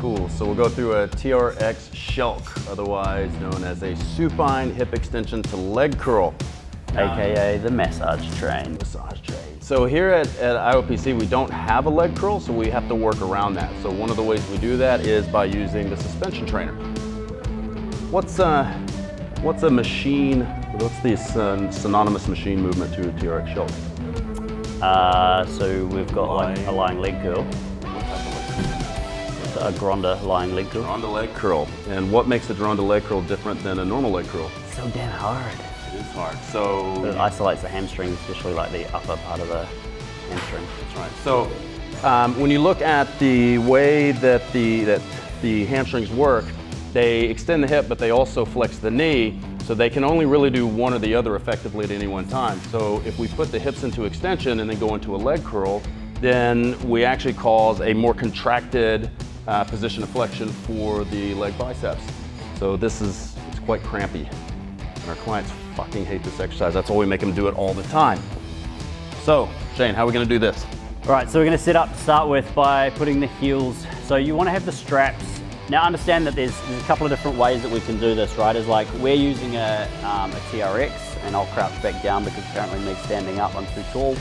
Cool, so we'll go through a TRX SHELC, otherwise known as a supine hip extension to leg curl. AKA the massage train. Massage train. So here at IOPC, we don't have a leg curl, so we have to work around that. So one of the ways we do that is by using the suspension trainer. What's a machine, what's the synonymous machine movement to a TRX SHELC? So we've got like a lying leg curl. A Gronda lying leg curl. Gronda leg curl. And what makes the Gronda leg curl different than a normal leg curl? So damn hard. It is hard. So it isolates the hamstring, especially like the upper part of the hamstring. That's right. So when you look at the way that the hamstrings work, they extend the hip, but they also flex the knee. So they can only really do one or the other effectively at any one time. So if we put the hips into extension and then go into a leg curl, then we actually cause a more contracted position of flexion for the leg biceps. So it's quite crampy. And our clients fucking hate this exercise. That's why we make them do it all the time. So, Shane, how are we gonna do this? All right, so we're gonna set up to start with by putting the heels. So you wanna have the straps. Now understand that there's a couple of different ways that we can do this, right? Is like we're using a TRX, and I'll crouch back down because apparently me standing up, I'm too tall.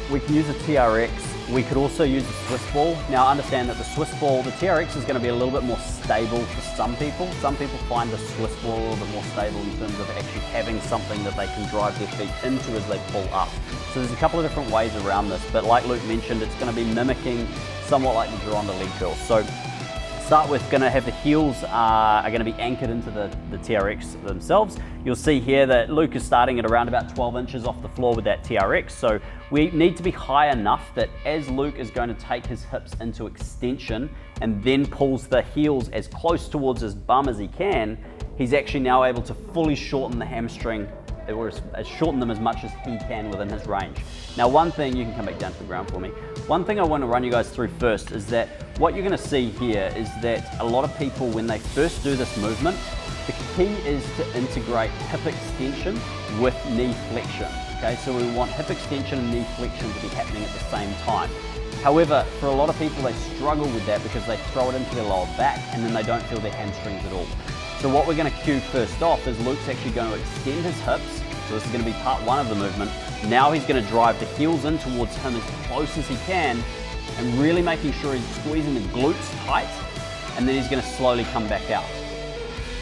We can use a TRX. We could also use a Swiss ball. Now understand that the Swiss ball, the TRX is going to be a little bit more stable for some people. Some people find the Swiss ball a little bit more stable in terms of actually having something that they can drive their feet into as they pull up. So there's a couple of different ways around this, but like Luke mentioned, it's going to be mimicking somewhat like the Gronda leg curl. So start with, going to have the heels are going to be anchored into the TRX themselves. You'll see here that Luke is starting at around about 12 inches off the floor with that TRX. So we need to be high enough that as Luke is going to take his hips into extension and then pulls the heels as close towards his bum as he can, he's actually now able to fully shorten the hamstring, or shorten them as much as he can within his range. Now one thing, you can come back down to the ground for me. One thing I want to run you guys through first is that what you're going to see here is that a lot of people, when they first do this movement, the key is to integrate hip extension with knee flexion. Okay, so we want hip extension and knee flexion to be happening at the same time. However, for a lot of people, they struggle with that because they throw it into their lower back and then they don't feel their hamstrings at all. So what we're going to cue first off is Luke's actually going to extend his hips. So this is going to be part one of the movement. Now he's going to drive the heels in towards him as close as he can and really making sure he's squeezing the glutes tight, and then he's going to slowly come back out.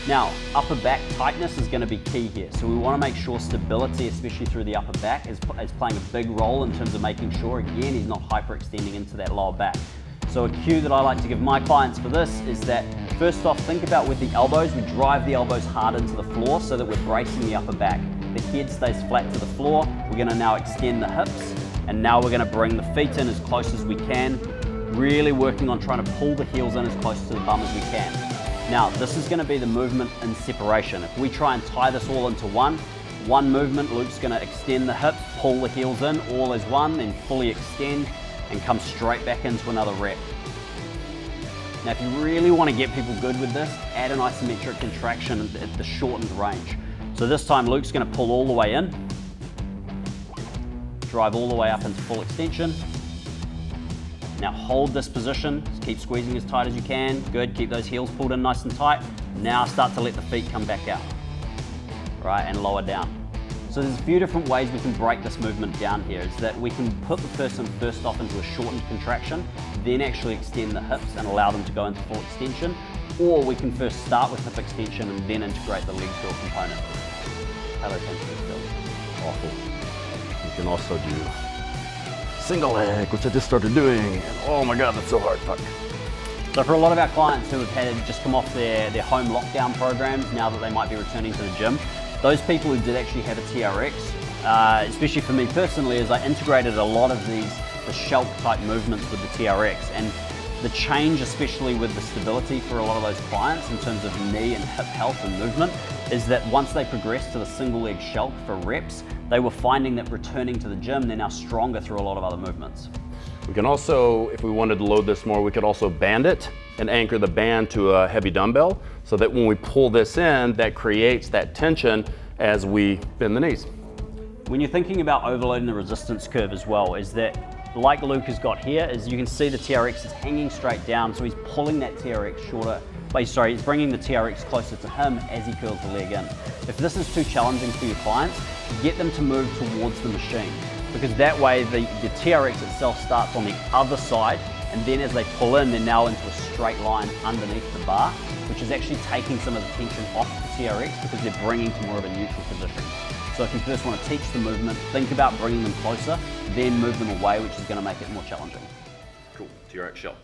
Now, upper back tightness is going to be key here. So we want to make sure stability, especially through the upper back, is playing a big role in terms of making sure, again, he's not hyperextending into that lower back. So a cue that I like to give my clients for this is that, first off, think about with the elbows, we drive the elbows hard into the floor so that we're bracing the upper back. The head stays flat to the floor. We're going to now extend the hips, and now we're going to bring the feet in as close as we can, really working on trying to pull the heels in as close to the bum as we can. Now, this is going to be the movement in separation. If we try and tie this all into one movement, Luke's going to extend the hips, pull the heels in all as one, then fully extend and come straight back into another rep. Now, if you really want to get people good with this, add an isometric contraction at the shortened range. So this time Luke's going to pull all the way in, drive all the way up into full extension. Now hold this position, keep squeezing as tight as you can. Good, keep those heels pulled in nice and tight. Now start to let the feet come back out, right, and lower down. So there's a few different ways we can break this movement down here. Is that we can put the person first off into a shortened contraction, then actually extend the hips and allow them to go into full extension. Or we can first start with hip extension and then integrate the leg curl component. How those hamstrings feel? Awful. You can also do single leg, which I just started doing. And oh my God, that's so hard, fuck. So for a lot of our clients who have just come off their home lockdown programs, now that they might be returning to the gym, those people who did actually have a TRX, especially for me personally, is I integrated a lot of the SHELC type movements with the TRX. And the change, especially with the stability for a lot of those clients in terms of knee and hip health and movement, is that once they progressed to the single leg SHELC for reps, they were finding that returning to the gym, they're now stronger through a lot of other movements. We can also, if we wanted to load this more, we could also band it and anchor the band to a heavy dumbbell so that when we pull this in, that creates that tension as we bend the knees. When you're thinking about overloading the resistance curve as well, is that like Luke has got here, is you can see the TRX is hanging straight down, so he's pulling that TRX shorter. He's bringing the TRX closer to him as he curls the leg in. If this is too challenging for your clients, get them to move towards the machine, because that way the TRX itself starts on the other side, and then as they pull in, they're now into a straight line underneath the bar, which is actually taking some of the tension off the TRX because they're bringing to more of a neutral position. So if you first want to teach the movement, think about bringing them closer, then move them away, which is going to make it more challenging. Cool, TRX SHELC.